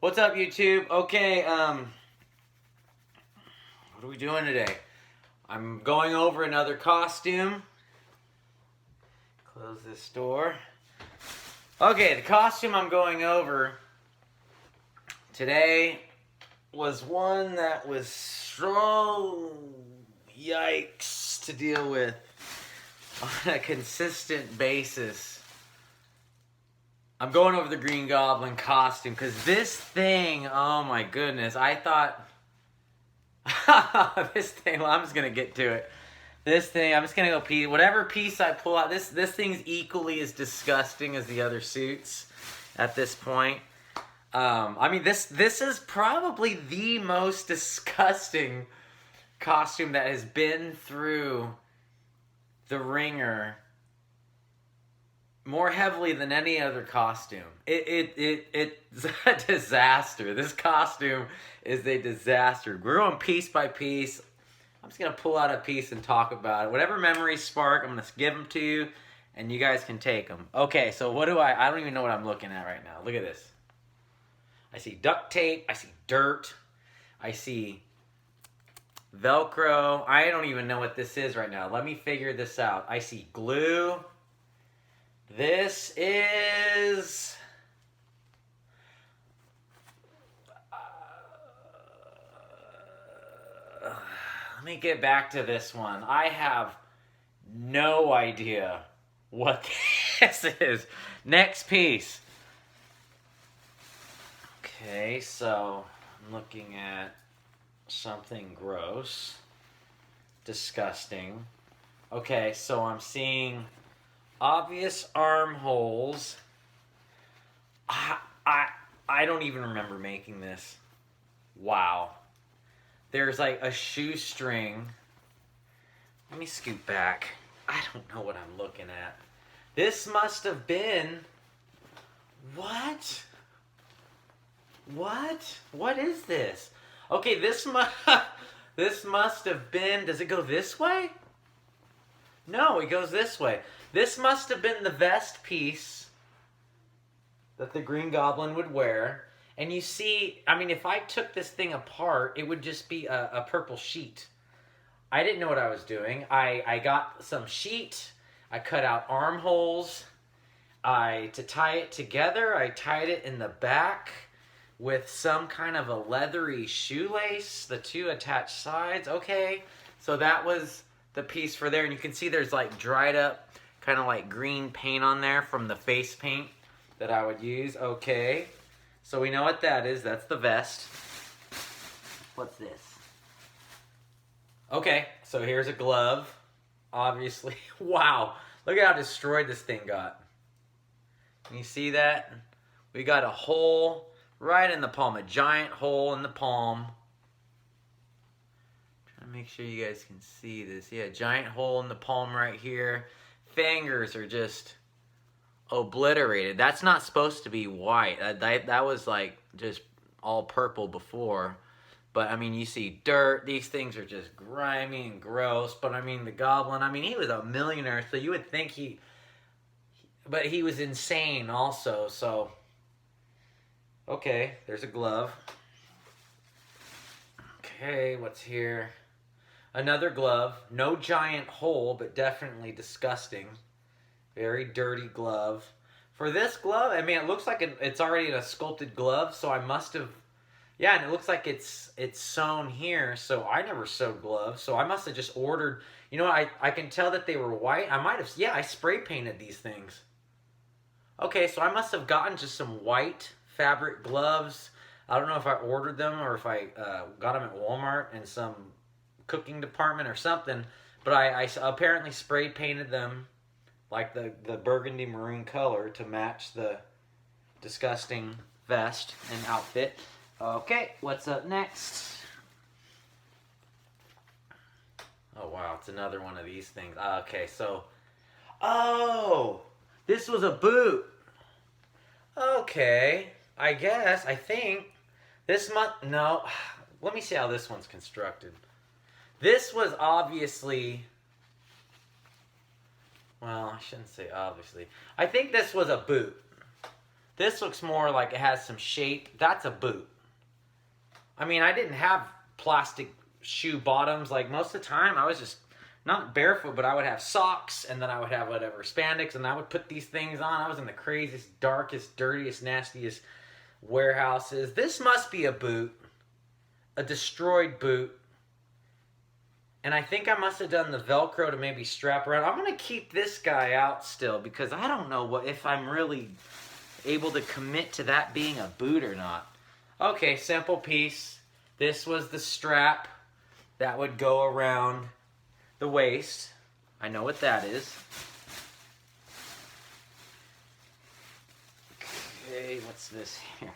What's up, YouTube? Okay, what are we doing today? I'm going over another costume. Close this door. Okay, the costume I'm going over today was one that was so yikes to deal with on a consistent basis. I'm going over the Green Goblin costume because this thing, oh my goodness, I thought, this thing, well, I'm just going to get to it. This thing, I'm just going to go pee. Whatever piece I pull out, this thing's equally as disgusting as the other suits at this point. I mean, this is probably the most disgusting costume that has been through the ringer more heavily than any other costume. It's a disaster. This costume is a disaster. We're going piece by piece. I'm just going to pull out a piece and talk about it. Whatever memories spark, I'm going to give them to you, and you guys can take them. Okay, so what do I don't even know what I'm looking at right now. Look at this. I see duct tape. I see dirt. I see Velcro. I don't even know what this is right now. Let me figure this out. I see glue. This is... let me get back to this one. I have no idea what this is. Next piece. Okay, so I'm looking at something gross. Disgusting. Okay, so I'm seeing obvious armholes. I don't even remember making this. Wow. There's like a shoestring. Let me scoot back. I don't know what I'm looking at. This must have been... What? What? What is this? Okay, this must have been... Does it go this way? No, it goes this way. This must have been the vest piece that the Green Goblin would wear. And you see, I mean, if I took this thing apart, it would just be a purple sheet. I didn't know what I was doing. I got some sheet. I cut out armholes. To tie it together, I tied it in the back with some kind of a leathery shoelace. The two attached sides. Okay, so that was the piece for there. And you can see there's like dried up kind of like green paint on there from the face paint that I would use. Okay, so we know what that is. That's the vest. What's this? Okay, so here's a glove. Obviously, wow, look at how destroyed this thing got. Can you see that? We got a hole right in the palm, a giant hole in the palm. Trying to make sure you guys can see this. Yeah, giant hole in the palm right here. Fingers are just obliterated. That's not supposed to be white. That was like just all purple before. But I mean, you see dirt. These things are just grimy and gross. But I mean, the Goblin, I mean, he was a millionaire, so you would think but he was insane also, so. Okay, there's a glove. Okay, what's here? Another glove. No giant hole, but definitely disgusting. Very dirty glove. For this glove, I mean, it looks like it's already a sculpted glove, so I must have... Yeah, and it looks like it's sewn here, so I never sewed gloves, so I must have just ordered... You know what, I can tell that they were white. I might have... Yeah, I spray painted these things. Okay, so I must have gotten just some white fabric gloves. I don't know if I ordered them or if I got them at Walmart in some cooking department or something, but I apparently spray painted them like the burgundy maroon color to match the disgusting vest and outfit. Okay, what's up next? Oh wow, it's another one of these things. Okay, so... Oh! This was a boot. Okay, I guess, I think. This no, let me see how this one's constructed. This was obviously, well, I shouldn't say obviously. I think this was a boot. This looks more like it has some shape. That's a boot. I mean, I didn't have plastic shoe bottoms. Like, most of the time, I was just not barefoot, but I would have socks, and then I would have whatever, spandex, and I would put these things on. I was in the craziest, darkest, dirtiest, nastiest warehouses. This must be a boot. A destroyed boot. And I think I must have done the Velcro to maybe strap around. I'm going to keep this guy out still because I don't know if I'm really able to commit to that being a boot or not. Okay, simple piece. This was the strap that would go around the waist. I know what that is. Okay, what's this here?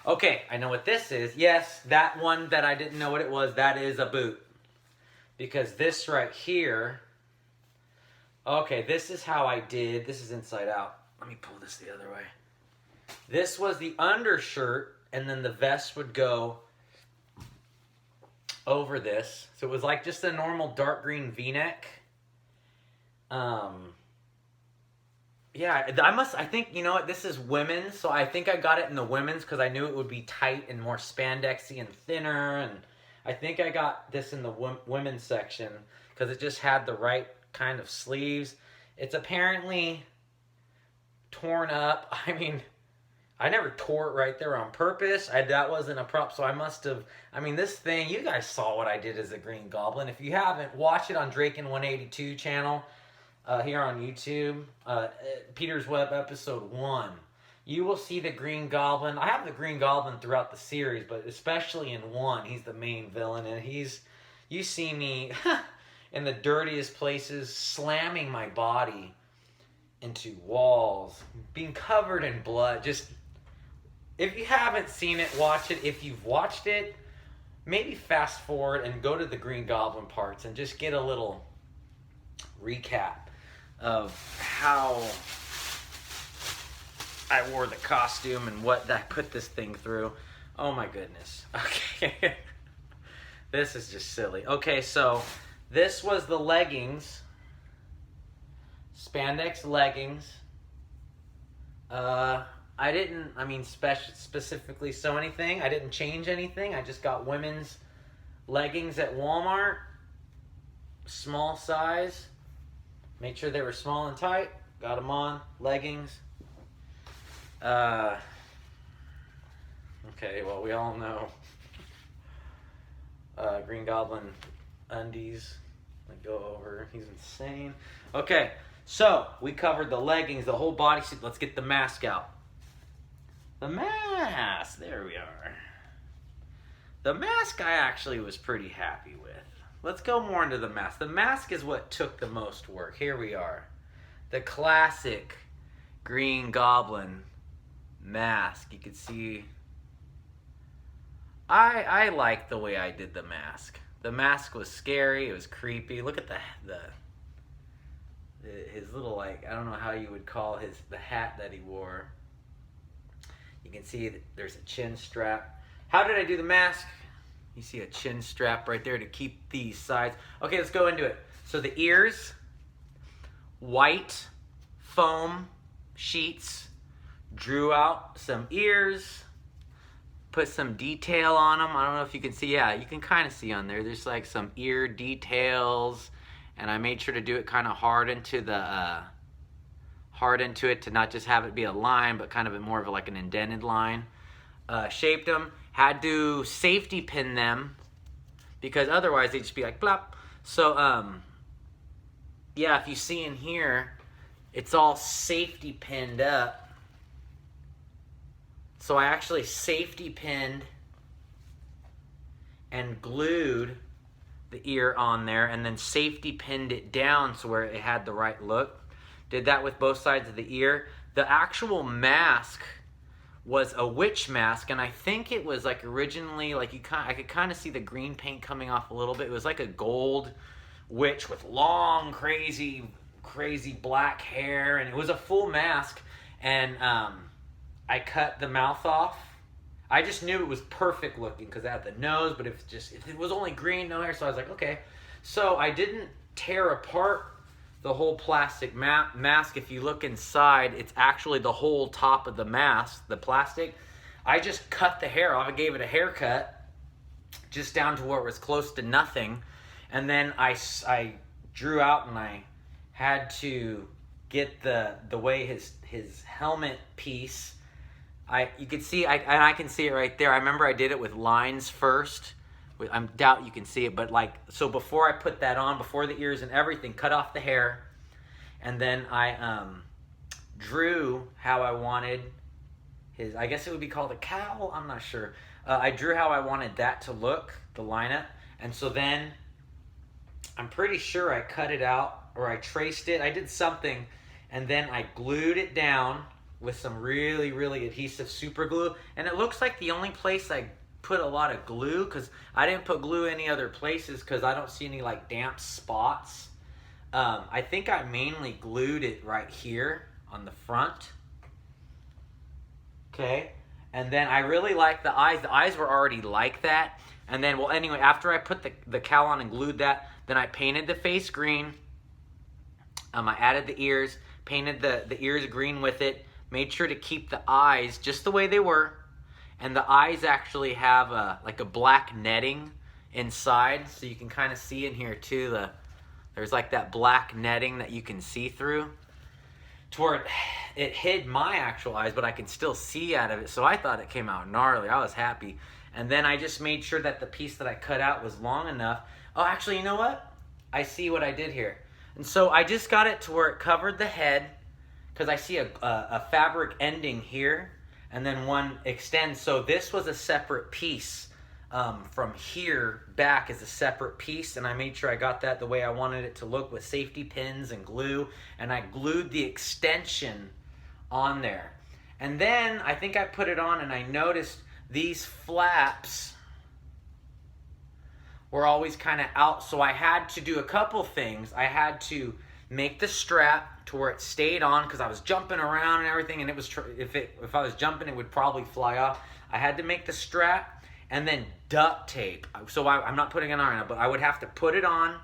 Okay, I know what this is. Yes, that one that I didn't know what it was, that is a boot. Because this right here, okay, this is how I did, this is inside out. Let me pull this the other way. This was the undershirt, and then the vest would go over this. So it was like just a normal dark green V-neck. Yeah, I think, you know what, this is women's, so I think I got it in the women's because I knew it would be tight and more spandexy and thinner, and I think I got this in the women's section because it just had the right kind of sleeves. It's apparently torn up. I mean, I never tore it right there on purpose. That wasn't a prop, so I must have... I mean, this thing, you guys saw what I did as a Green Goblin. If you haven't, watch it on Draken182 channel here on YouTube. Peter's Web episode 1. You will see the Green Goblin. I have the Green Goblin throughout the series, but especially in 1, he's the main villain. And you see me in the dirtiest places, slamming my body into walls, being covered in blood. Just, if you haven't seen it, watch it. If you've watched it, maybe fast forward and go to the Green Goblin parts and just get a little recap of how I wore the costume and what I put this thing through. Oh my goodness. Okay. This is just silly. Okay, so this was the leggings. Spandex leggings. I didn't, specifically sew anything. I didn't change anything. I just got women's leggings at Walmart. Small size. Made sure they were small and tight. Got them on. Leggings. Okay, well, we all know Green Goblin undies that go over. He's insane. Okay, so we covered the leggings, the whole bodysuit. Let's get the mask out. The mask, there we are. The mask I actually was pretty happy with. Let's go more into the mask. The mask is what took the most work. Here we are. The classic Green Goblin mask. You can see I like the way I did the mask. The mask was scary, it was creepy. Look at his little, like, I don't know how you would call the hat that he wore. You can see that there's a chin strap. How did I do the mask? You see a chin strap right there to keep these sides. Okay, let's go into it. So the ears, white foam sheets, drew out some ears, put some detail on them. I don't know if you can see. Yeah, you can kind of see on there. There's like some ear details, and I made sure to do it kind of hard into it to not just have it be a line, but kind of more of like an indented line. Shaped them. Had to safety pin them because otherwise they'd just be like plop. So yeah, if you see in here, it's all safety pinned up. So I actually safety pinned and glued the ear on there and then safety pinned it down so where it had the right look. Did that with both sides of the ear. The actual mask was a witch mask, and I think it was like originally, like I could kind of see the green paint coming off a little bit. It was like a gold witch with long, crazy black hair, and it was a full mask, and I cut the mouth off. I just knew it was perfect looking because it had the nose, but if it was only green, no hair, so I was like, okay. So I didn't tear apart the whole plastic mask. If you look inside, it's actually the whole top of the mask, the plastic. I just cut the hair off. I gave it a haircut just down to where it was close to nothing. And then I drew out, and I had to get the way his helmet piece. You can see, and I can see it right there. I remember I did it with lines first. I doubt you can see it, but like, so before I put that on, before the ears and everything, cut off the hair, and then I drew how I wanted his, I guess it would be called a cowl, I'm not sure. I drew how I wanted that to look, the lineup, and so then I'm pretty sure I cut it out, or I traced it, I did something, and then I glued it down with some really, really adhesive super glue, and it looks like the only place I put a lot of glue, because I didn't put glue any other places because I don't see any like damp spots. I think I mainly glued it right here on the front. Okay, and then I really like the eyes. The eyes were already like that. And then, well, anyway, after I put the cowl on and glued that, then I painted the face green. I added the ears, painted the ears green with it, made sure to keep the eyes just the way they were. And the eyes actually have like a black netting inside, so you can kind of see in here too. There's like that black netting that you can see through, to where it hid my actual eyes, but I can still see out of it. So I thought it came out gnarly. I was happy. And then I just made sure that the piece that I cut out was long enough. Oh, actually, you know what? I see what I did here. And so I just got it to where it covered the head, because I see a fabric ending here, and then one extends. So this was a separate piece. From here back is a separate piece, and I made sure I got that the way I wanted it to look with safety pins and glue, and I glued the extension on there. And then I think I put it on, and I noticed these flaps were always kind of out, so I had to do a couple things. I had to make the strap to where it stayed on, because I was jumping around and everything, and it was if I was jumping, it would probably fly off. I had to make the strap and then duct tape. So I'm not putting it on right now, but I would have to put it on,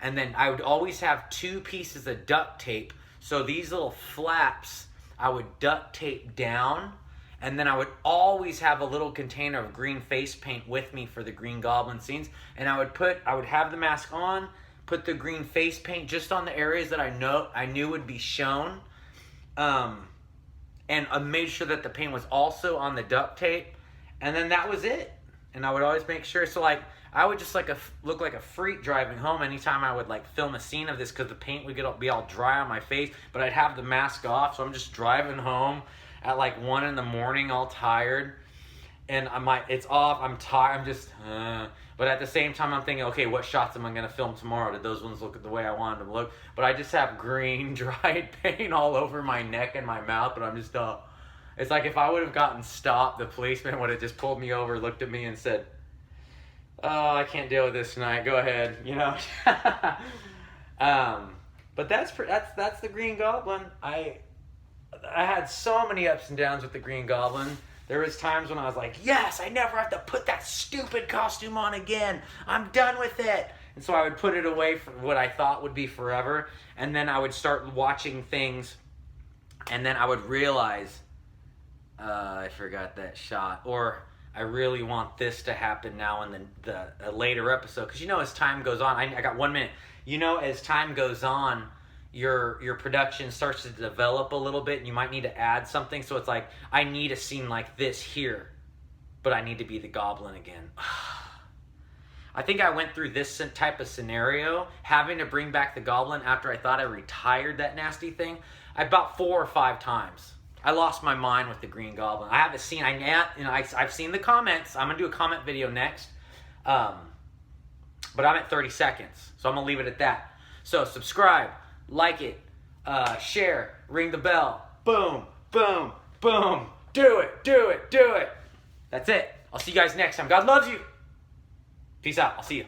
and then I would always have 2 pieces of duct tape. So these little flaps I would duct tape down, and then I would always have a little container of green face paint with me for the Green Goblin scenes, and I would have the mask on, put the green face paint just on the areas that I knew would be shown, and I made sure that the paint was also on the duct tape, and then that was it. And I would always make sure, so like I would just look like a freak driving home anytime I would like film a scene of this, because the paint would be all dry on my face, but I'd have the mask off, so I'm just driving home at like 1 in the morning, all tired, and it's off. I'm tired. I'm just. But at the same time, I'm thinking, okay, what shots am I gonna film tomorrow? Did those ones look the way I wanted them to look? But I just have green dried paint all over my neck and my mouth. But I'm just. It's like if I would have gotten stopped, the policeman would have just pulled me over, looked at me, and said, "Oh, I can't deal with this tonight. Go ahead," you know. But that's the Green Goblin. I had so many ups and downs with the Green Goblin. There was times when I was like, yes, I never have to put that stupid costume on again. I'm done with it. And so I would put it away for what I thought would be forever. And then I would start watching things, and then I would realize, I forgot that shot. Or I really want this to happen now in the later episode. Because, as time goes on, I got 1 minute. As time goes on, your production starts to develop a little bit, and you might need to add something. So it's like, I need a scene like this here, but I need to be the Goblin again. I think I went through this type of scenario, having to bring back the Goblin after I thought I retired that nasty thing, about 4 or 5 times. I lost my mind with the Green Goblin. I haven't seen, I've seen the comments. I'm going to do a comment video next. But I'm at 30 seconds, so I'm going to leave it at that. So subscribe, like it, share, ring the bell. Boom, boom, boom. Do it, do it, do it. That's it. I'll see you guys next time. God loves you. Peace out. I'll see you.